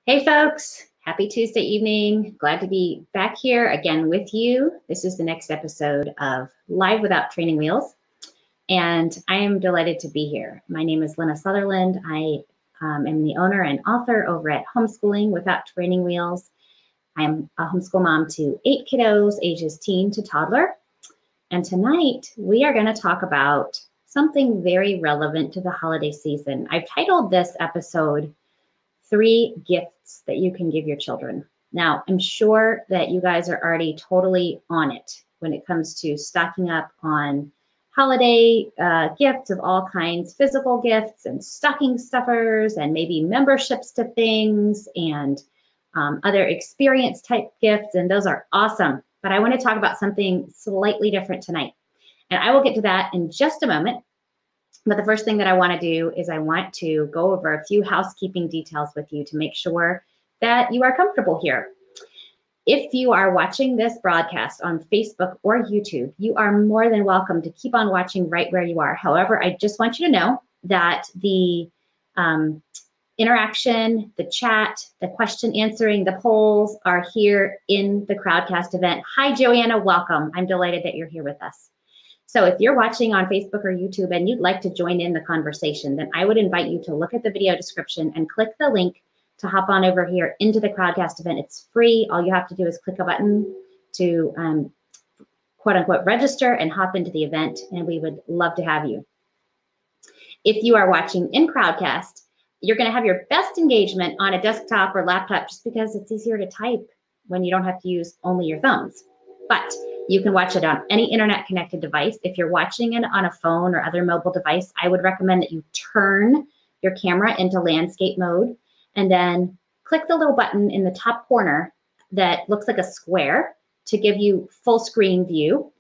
Hey folks, happy Tuesday evening. Glad to be back here again with you. This is the next episode of Live Without Training Wheels, and I am delighted to be here. My name is Lena Sutherland. I am the owner and author over at Homeschooling Without Training Wheels. I'm a homeschool mom to 8 kiddos, ages teen to toddler. And tonight we are going to talk about something very relevant to the holiday season. I've titled this episode 3 gifts that you can give your children. Now, I'm sure that you guys are already totally on it when it comes to stocking up on holiday gifts of all kinds, physical gifts and stocking stuffers and maybe memberships to things and other experience type gifts. And those are awesome. But I want to talk about something slightly different tonight. And I will get to that in just a moment. But the first thing that I want to do is I want to go over a few housekeeping details with you to make sure that you are comfortable here. If you are watching this broadcast on Facebook or YouTube, you are more than welcome to keep on watching right where you are. However, I just want you to know that the interaction, the chat, the question answering, the polls are here in the Crowdcast event. Hi, Joanna, welcome. I'm delighted that you're here with us. So if you're watching on Facebook or YouTube and you'd like to join in the conversation, then I would invite you to look at the video description and click the link to hop on over here into the Crowdcast event. It's free. All you have to do is click a button to quote unquote register and hop into the event, and we would love to have you. If you are watching in Crowdcast, you're going to have your best engagement on a desktop or laptop just because it's easier to type when you don't have to use only your thumbs. But you can watch it on any internet connected device. If you're watching it on a phone or other mobile device, I would recommend that you turn your camera into landscape mode and then click the little button in the top corner that looks like a square to give you full screen view.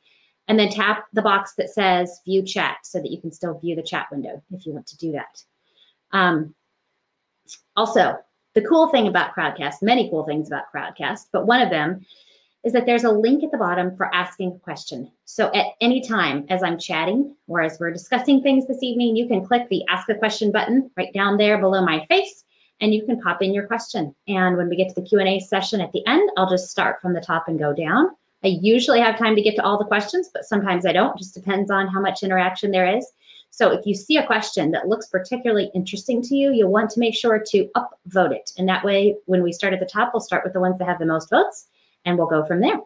And then tap the box that says view chat so that you can still view the chat window if you want to do that. Also, the cool thing about Crowdcast, many cool things about Crowdcast, but one of them is that there's a link at the bottom for asking a question. So at any time as I'm chatting or as we're discussing things this evening, you can click the ask a question button right down there below my face, and you can pop in your question. And when we get to the Q&A session at the end, I'll just start from the top and go down. I usually have time to get to all the questions, but sometimes I don't. Just depends on how much interaction there is. So if you see a question that looks particularly interesting to you, you'll want to make sure to upvote it. And that way, when we start at the top, we'll start with the ones that have the most votes, and we'll go from there.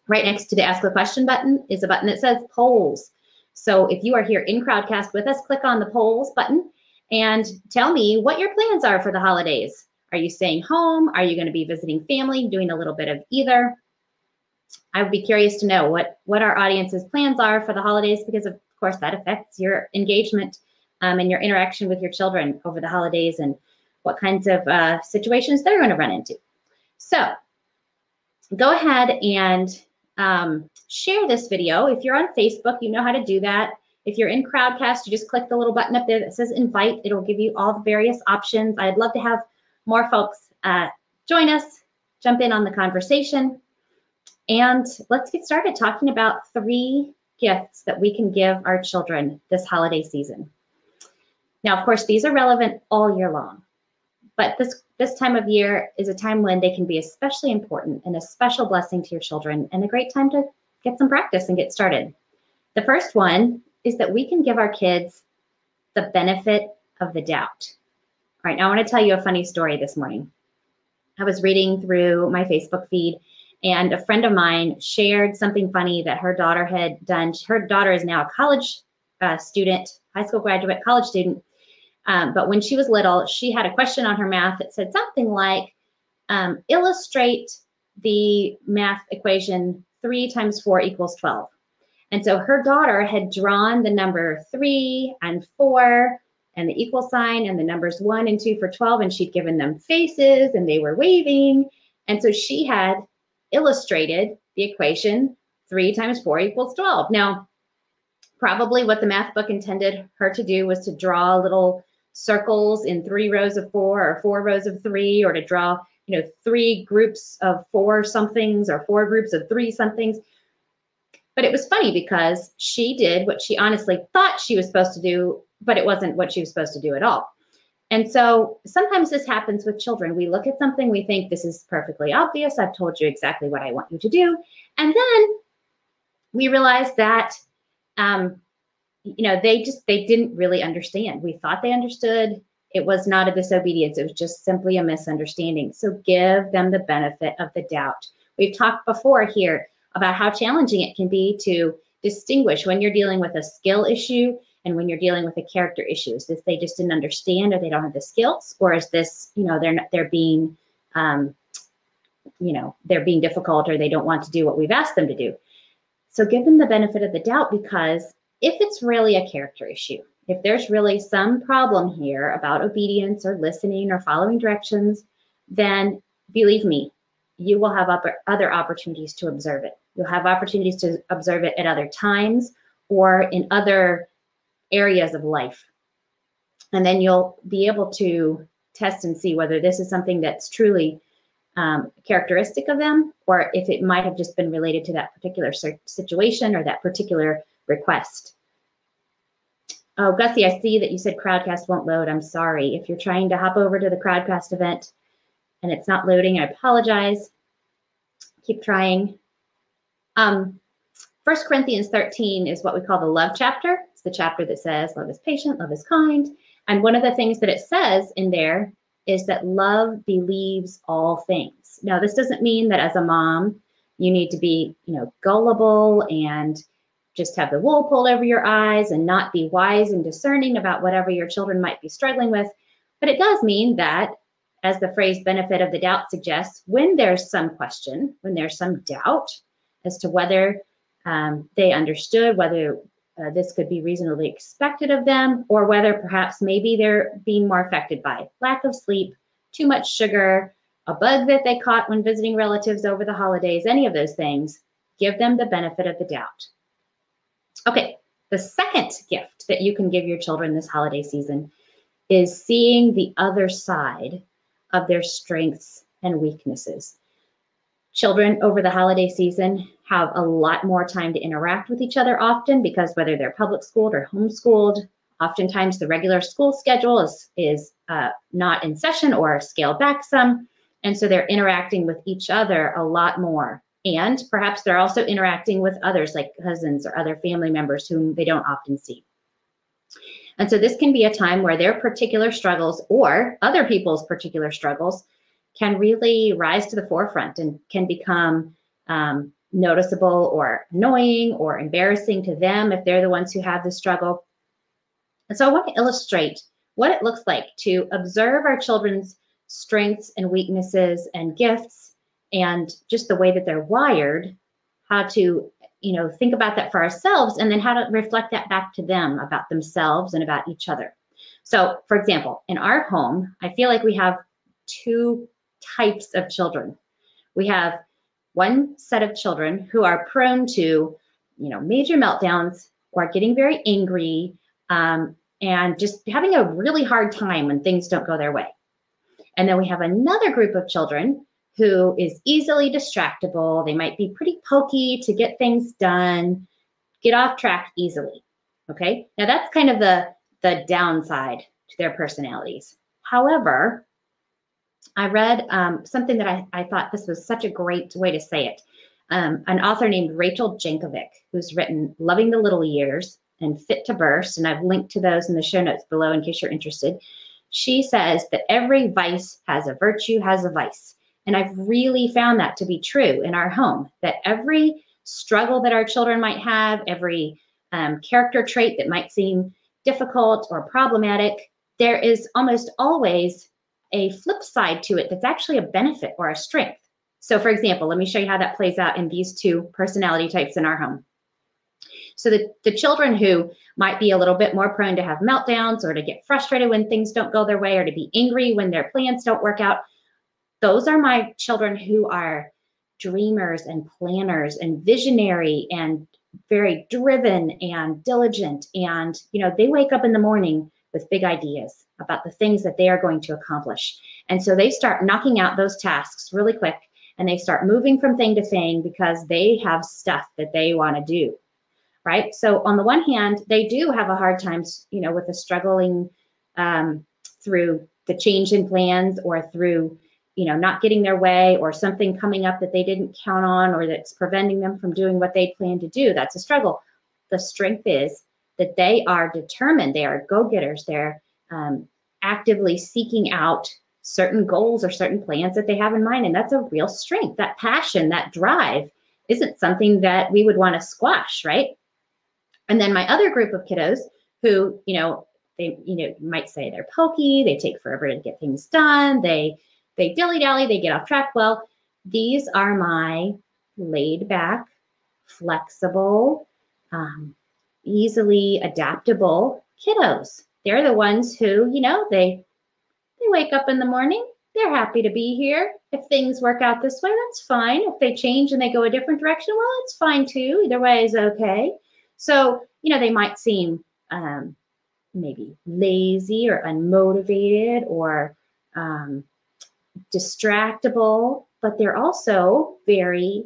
Right next to the Ask a Question button is a button that says Polls. So if you are here in Crowdcast with us, click on the Polls button and tell me what your plans are for the holidays. Are you staying home? Are you going to be visiting family, doing a little bit of either? I would be curious to know what our audience's plans are for the holidays, because of course that affects your engagement and your interaction with your children over the holidays and what kinds of situations they're going to run into. So go ahead and share this video. If you're on Facebook, you know how to do that. If you're in Crowdcast, you just click the little button up there that says invite. It'll give you all the various options. I'd love to have more folks join us, jump in on the conversation. And let's get started talking about 3 gifts that we can give our children this holiday season. Now, of course, these are relevant all year long, but this time of year is a time when they can be especially important and a special blessing to your children and a great time to get some practice and get started. The first one is that we can give our kids the benefit of the doubt. All right, now I want to tell you a funny story this morning. I was reading through my Facebook feed, and a friend of mine shared something funny that her daughter had done. Her daughter is now a college student, high school graduate, college student. But when she was little, she had a question on her math that said something like, illustrate the math equation 3 times 4 equals 12. And so her daughter had drawn the number 3 and 4 and the equal sign and the numbers 1 and 2 for 12, and she'd given them faces and they were waving. And so she had illustrated the equation 3 times 4 equals 12. Now, probably what the math book intended her to do was to draw little circles in 3 rows of 4 or 4 rows of 3, or to draw, 3 groups of 4 somethings or 4 groups of 3 somethings. But it was funny because she did what she honestly thought she was supposed to do, but it wasn't what she was supposed to do at all. And so sometimes this happens with children. We look at something, we think this is perfectly obvious. I've told you exactly what I want you to do. And then we realize that, they didn't really understand. We thought they understood. It was not a disobedience. It was just simply a misunderstanding. So give them the benefit of the doubt. We've talked before here about how challenging it can be to distinguish when you're dealing with a skill issue and when you're dealing with a character issue. Is this they just didn't understand or they don't have the skills? Or is this, they're being difficult or they don't want to do what we've asked them to do? So give them the benefit of the doubt, because if it's really a character issue, if there's really some problem here about obedience or listening or following directions, then believe me, you will have other opportunities to observe it. You'll have opportunities to observe it at other times or in other areas of life. And then you'll be able to test and see whether this is something that's truly characteristic of them, or if it might have just been related to that particular situation or that particular request. Oh, Gussie, I see that you said Crowdcast won't load. I'm sorry. If you're trying to hop over to the Crowdcast event and it's not loading, I apologize. Keep trying. 1 Corinthians 13 is what we call the love chapter. It's the chapter that says love is patient, love is kind. And one of the things that it says in there is that love believes all things. Now, this doesn't mean that as a mom, you need to be, gullible and just have the wool pulled over your eyes and not be wise and discerning about whatever your children might be struggling with. But it does mean that, as the phrase benefit of the doubt suggests, when there's some question, when there's some doubt as to whether they understood, whether this could be reasonably expected of them, or whether perhaps maybe they're being more affected by lack of sleep, too much sugar, a bug that they caught when visiting relatives over the holidays, any of those things, give them the benefit of the doubt. Okay, the second gift that you can give your children this holiday season is seeing the other side of their strengths and weaknesses. Children over the holiday season have a lot more time to interact with each other often, because whether they're public schooled or homeschooled, oftentimes the regular school schedule is not in session or scaled back some. And so they're interacting with each other a lot more. And perhaps they're also interacting with others like cousins or other family members whom they don't often see. And so this can be a time where their particular struggles or other people's particular struggles can really rise to the forefront and can become noticeable or annoying or embarrassing to them if they're the ones who have the struggle. And so I want to illustrate what it looks like to observe our children's strengths and weaknesses and gifts and just the way that they're wired, how to think about that for ourselves, and then how to reflect that back to them about themselves and about each other. So, for example, in our home, I feel like we have two types of children. We have one set of children who are prone to, major meltdowns or getting very angry and just having a really hard time when things don't go their way. And then we have another group of children who is easily distractible. They might be pretty pokey to get things done, get off track easily. Okay, now that's kind of the downside to their personalities. However, I read something that I thought this was such a great way to say it. An author named Rachel Jankovic, who's written Loving the Little Years and Fit to Burst, and I've linked to those in the show notes below in case you're interested. She says that every vice has a virtue, has a vice. And I've really found that to be true in our home, that every struggle that our children might have, every character trait that might seem difficult or problematic, there is almost always a flip side to it that's actually a benefit or a strength. So for example, let me show you how that plays out in these two personality types in our home. So the children who might be a little bit more prone to have meltdowns or to get frustrated when things don't go their way or to be angry when their plans don't work out, those are my children who are dreamers and planners and visionary and very driven and diligent. And, they wake up in the morning with big ideas about the things that they are going to accomplish. And so they start knocking out those tasks really quick, and they start moving from thing to thing because they have stuff that they want to do, right? So on the one hand, they do have a hard time, with a struggling through the change in plans or through, not getting their way or something coming up that they didn't count on or that's preventing them from doing what they planned to do. That's a struggle. The strength is that they are determined. They are go-getters. They're actively seeking out certain goals or certain plans that they have in mind. And that's a real strength. That passion, that drive isn't something that we would want to squash, right? And then my other group of kiddos who, they, might say they're pokey, they take forever to get things done, they dilly-dally, they get off track. Well, these are my laid back, flexible, easily adaptable kiddos. They're the ones who, they wake up in the morning, they're happy to be here. If things work out this way, that's fine. If they change and they go a different direction, well, it's fine too. Either way is okay. So, they might seem maybe lazy or unmotivated or distractible, but they're also very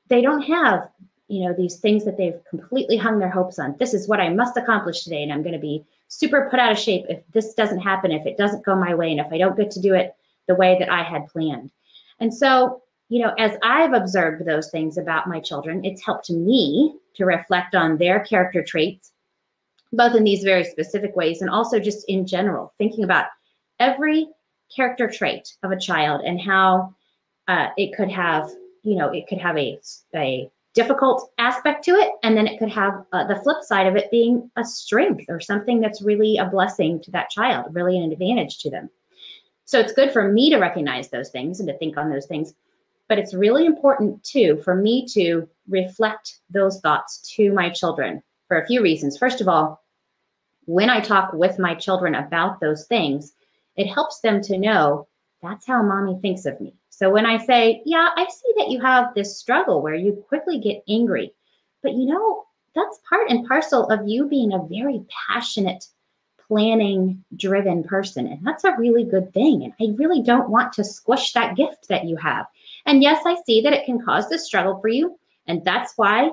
they don't have, these things that they've completely hung their hopes on. This is what I must accomplish today, and I'm going to be super put out of shape if this doesn't happen, if it doesn't go my way, and if I don't get to do it the way that I had planned. And so, as I've observed those things about my children, it's helped me to reflect on their character traits, both in these very specific ways and also just in general, thinking about every character trait of a child and how it could have, a difficult aspect to it, and then it could have the flip side of it being a strength or something that's really a blessing to that child, really an advantage to them. So it's good for me to recognize those things and to think on those things, but it's really important too for me to reflect those thoughts to my children for a few reasons. First of all, when I talk with my children about those things, it helps them to know that's how mommy thinks of me. So when I say, yeah, I see that you have this struggle where you quickly get angry, but that's part and parcel of you being a very passionate, planning driven person. And that's a really good thing. And I really don't want to squish that gift that you have. And yes, I see that it can cause this struggle for you. And that's why,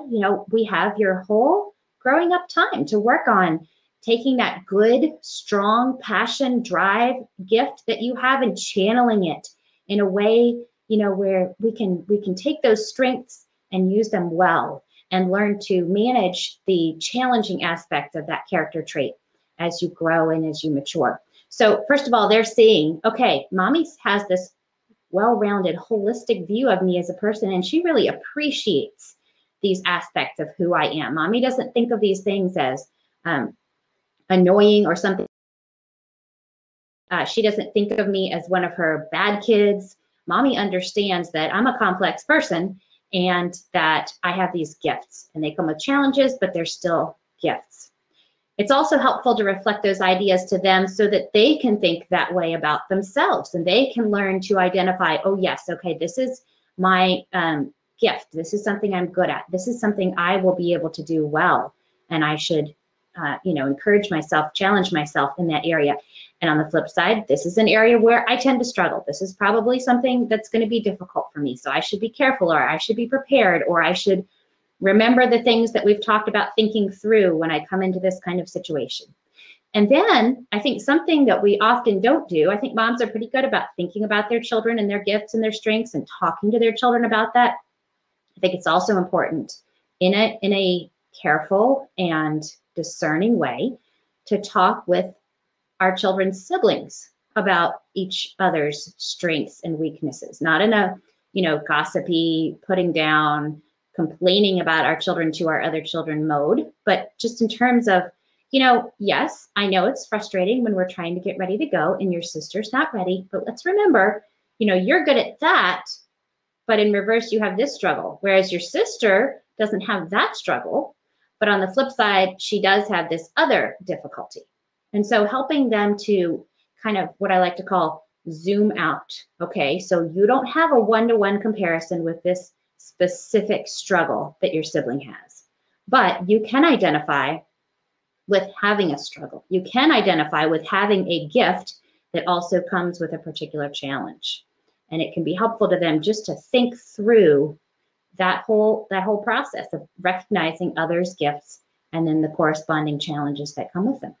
we have your whole growing up time to work on taking that good, strong passion, drive, gift that you have and channeling it in a way, where we can take those strengths and use them well and learn to manage the challenging aspects of that character trait as you grow and as you mature. So first of all, they're seeing, okay, mommy has this well-rounded, holistic view of me as a person, and she really appreciates these aspects of who I am. Mommy doesn't think of these things as annoying or something. She doesn't think of me as one of her bad kids. Mommy understands that I'm a complex person and that I have these gifts, and they come with challenges, but they're still gifts. It's also helpful to reflect those ideas to them so that they can think that way about themselves and they can learn to identify, oh yes, okay, this is my gift. This is something I'm good at. This is something I will be able to do well, and I should encourage myself, challenge myself in that area. And on the flip side, this is an area where I tend to struggle. This is probably something that's going to be difficult for me. So I should be careful, or I should be prepared, or I should remember the things that we've talked about thinking through when I come into this kind of situation. And then I think something that we often don't do, I think moms are pretty good about thinking about their children and their gifts and their strengths and talking to their children about that. I think it's also important in a careful and discerning way to talk with our children's siblings about each other's strengths and weaknesses, not in a, gossipy, putting down, complaining about our children to our other children mode, but just in terms of, yes, I know it's frustrating when we're trying to get ready to go and your sister's not ready, but let's remember, you're good at that, but in reverse, you have this struggle, whereas your sister doesn't have that struggle, but on the flip side, she does have this other difficulty. And so helping them to kind of what I like to call zoom out. Okay, so you don't have a one-to-one comparison with this specific struggle that your sibling has, but you can identify with having a struggle. You can identify with having a gift that also comes with a particular challenge. And it can be helpful to them just to think through that whole process of recognizing others' gifts and then the corresponding challenges that come with them.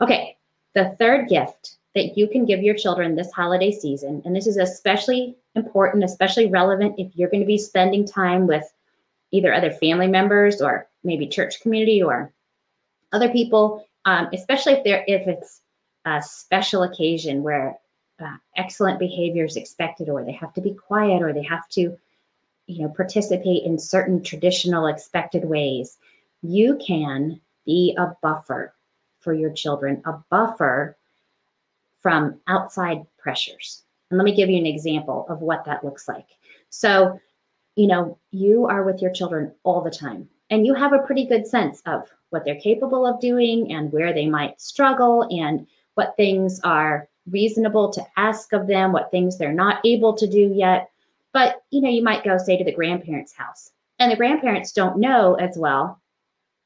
Okay, the third gift that you can give your children this holiday season, and this is especially important, especially relevant if you're going to be spending time with either other family members or maybe church community or other people, especially if it's a special occasion where excellent behavior is expected, or they have to be quiet, or they have to, participate in certain traditional expected ways. You can be a buffer for your children, a buffer from outside pressures. And let me give you an example of what that looks like. So, you are with your children all the time, and you have a pretty good sense of what they're capable of doing and where they might struggle and what things are reasonable to ask of them, what things they're not able to do yet. But, you might go, say, to the grandparents' house, and the grandparents don't know as well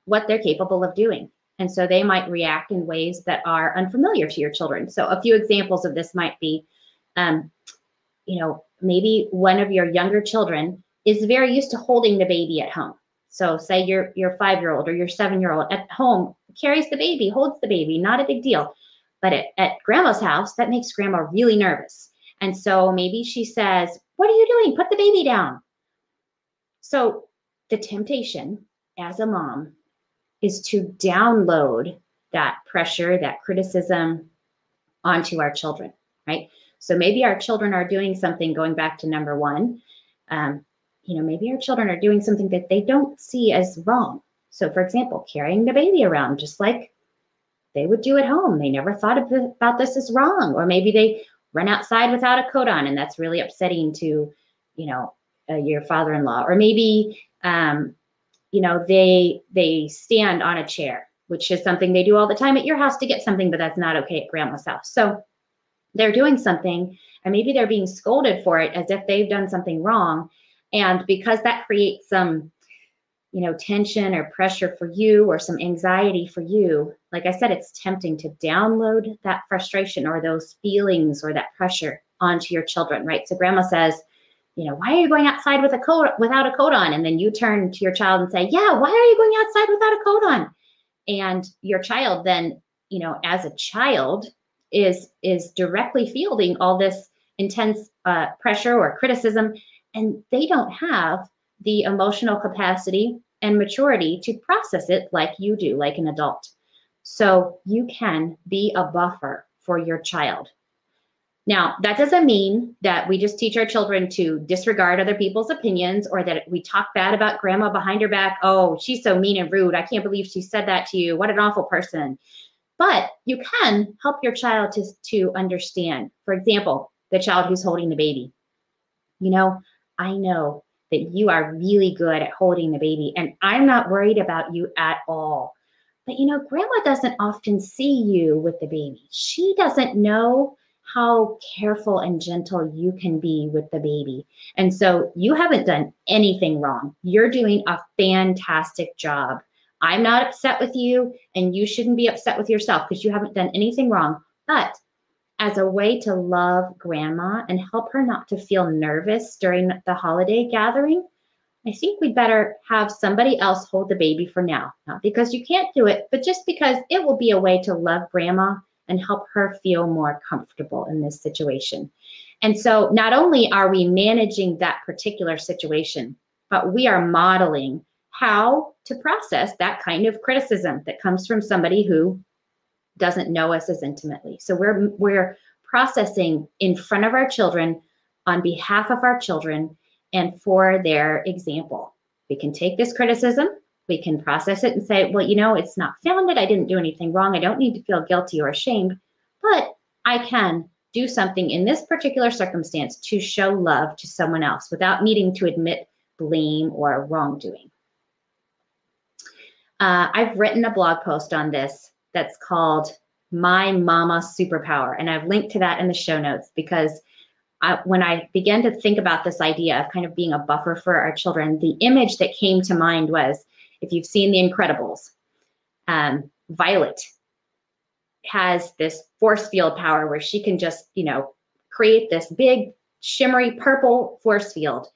what they're capable of doing. And so they might react in ways that are unfamiliar to your children. So a few examples of this might be, maybe one of your younger children is very used to holding the baby at home. So say your 5-year-old or your 7-year-old at home carries the baby, holds the baby, not a big deal. But at grandma's house, that makes grandma really nervous. And so maybe she says, "What are you doing? Put the baby down." So the temptation as a mom is to download that pressure, that criticism onto our children, right? So maybe our children are doing something, going back to number one, maybe our children are doing something that they don't see as wrong. So for example, carrying the baby around just like they would do at home. They never thought about this as wrong. Or maybe they run outside without a coat on, and that's really upsetting to, your father-in-law. Or maybe, they stand on a chair, which is something they do all the time at your house to get something, but that's not okay at grandma's house. So they're doing something, and maybe they're being scolded for it as if they've done something wrong. And because that creates some, tension or pressure for you or some anxiety for you, like I said, it's tempting to download that frustration or those feelings or that pressure onto your children, right? So grandma says, "Why are you going outside with without a coat on?" And then you turn to your child and say, "Yeah, why are you going outside without a coat on?" And your child then, as a child is directly fielding all this intense pressure or criticism, and they don't have the emotional capacity and maturity to process it like you do, like an adult. So you can be a buffer for your child. Now, that doesn't mean that we just teach our children to disregard other people's opinions, or that we talk bad about grandma behind her back. "Oh, she's so mean and rude. I can't believe she said that to you. What an awful person." But you can help your child to understand. For example, the child who's holding the baby. I know that you are really good at holding the baby, and I'm not worried about you at all. But grandma doesn't often see you with the baby. She doesn't know how careful and gentle you can be with the baby. And so you haven't done anything wrong. You're doing a fantastic job. I'm not upset with you, and you shouldn't be upset with yourself because you haven't done anything wrong. But as a way to love grandma and help her not to feel nervous during the holiday gathering, I think we'd better have somebody else hold the baby for now. Not because you can't do it, but just because it will be a way to love grandma and help her feel more comfortable in this situation. And so not only are we managing that particular situation, but we are modeling how to process that kind of criticism that comes from somebody who doesn't know us as intimately. So we're processing in front of our children, on behalf of our children, and for their example. We can take this criticism, we can process it and say, "Well, it's not founded. I didn't do anything wrong. I don't need to feel guilty or ashamed, but I can do something in this particular circumstance to show love to someone else without needing to admit blame or wrongdoing." I've written a blog post on this that's called "My Mama Superpower," and I've linked to that in the show notes, because when I began to think about this idea of kind of being a buffer for our children, the image that came to mind was, if you've seen The Incredibles, Violet has this force field power where she can just, create this big shimmery purple force field,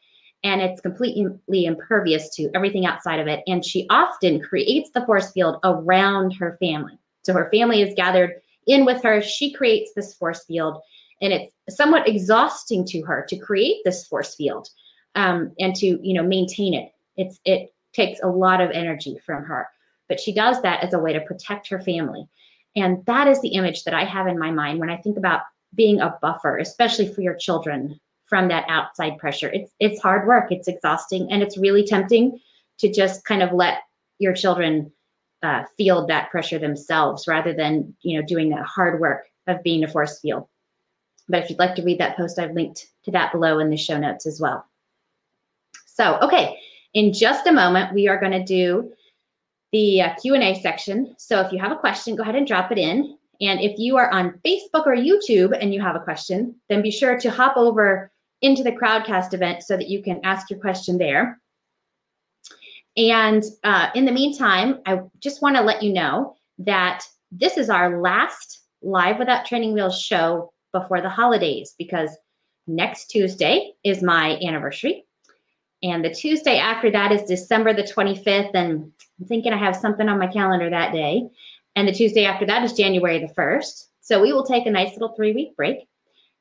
and it's completely impervious to everything outside of it. And she often creates the force field around her family. So her family is gathered in with her. She creates this force field, and it's somewhat exhausting to her to create this force field and to, you know, maintain it. It takes a lot of energy from her, but she does that as a way to protect her family. And that is the image that I have in my mind when I think about being a buffer, especially for your children from that outside pressure. It's hard work, it's exhausting, and it's really tempting to just kind of let your children feel that pressure themselves rather than, you know, doing that hard work of being a force field. But if you'd like to read that post, I've linked to that below in the show notes as well. So, okay, in just a moment, we are going to do the Q&A section. So if you have a question, go ahead and drop it in. And if you are on Facebook or YouTube and you have a question, then be sure to hop over into the Crowdcast event so that you can ask your question there. And in the meantime, I just want to let you know that this is our last Live Without Training Wheels show before the holidays, because next Tuesday is my anniversary. And the Tuesday after that is December the 25th. And I'm thinking I have something on my calendar that day. And the Tuesday after that is January the 1st. So we will take a nice little 3-week break,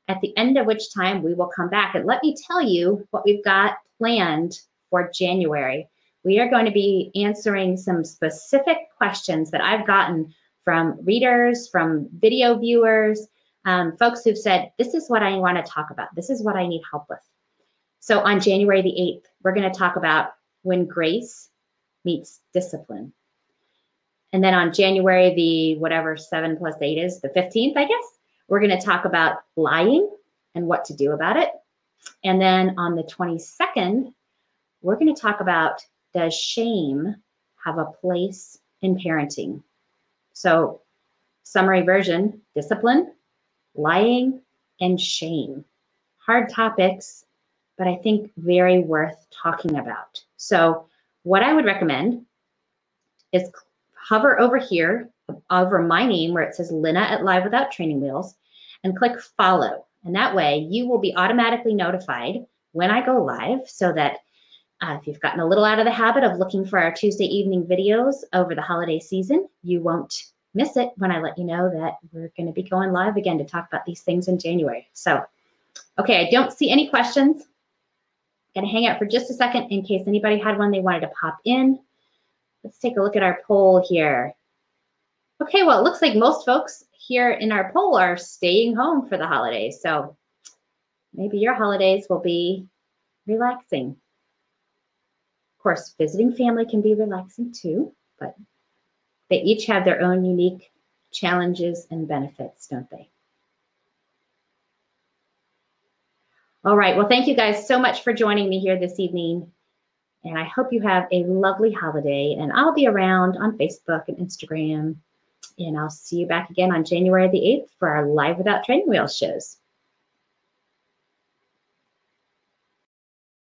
at the end of which time we will come back. And let me tell you what we've got planned for January. We are going to be answering some specific questions that I've gotten from readers, from video viewers, folks who've said, this is what I want to talk about. This is what I need help with. So on January the 8th, we're going to talk about when grace meets discipline. And then on January the whatever 7 + 8 is, the 15th, I guess, we're going to talk about lying and what to do about it. And then on the 22nd, we're going to talk about, does shame have a place in parenting? So summary version, discipline, lying, and shame. Hard topics, but I think very worth talking about. So what I would recommend is hover over here, over my name where it says Lynna at Live Without Training Wheels, and click follow. And that way you will be automatically notified when I go live, so that if you've gotten a little out of the habit of looking for our Tuesday evening videos over the holiday season, you won't miss it when I let you know that we're going to be going live again to talk about these things in January. So, okay, I don't see any questions. Going to hang out for just a second in case anybody had one they wanted to pop in. Let's take a look at our poll here. Okay, well, it looks like most folks here in our poll are staying home for the holidays. So maybe your holidays will be relaxing. Of course, visiting family can be relaxing too, but they each have their own unique challenges and benefits, don't they? All right, well, thank you guys so much for joining me here this evening. And I hope you have a lovely holiday. And I'll be around on Facebook and Instagram. And I'll see you back again on January the 8th for our Live Without Training Wheels shows.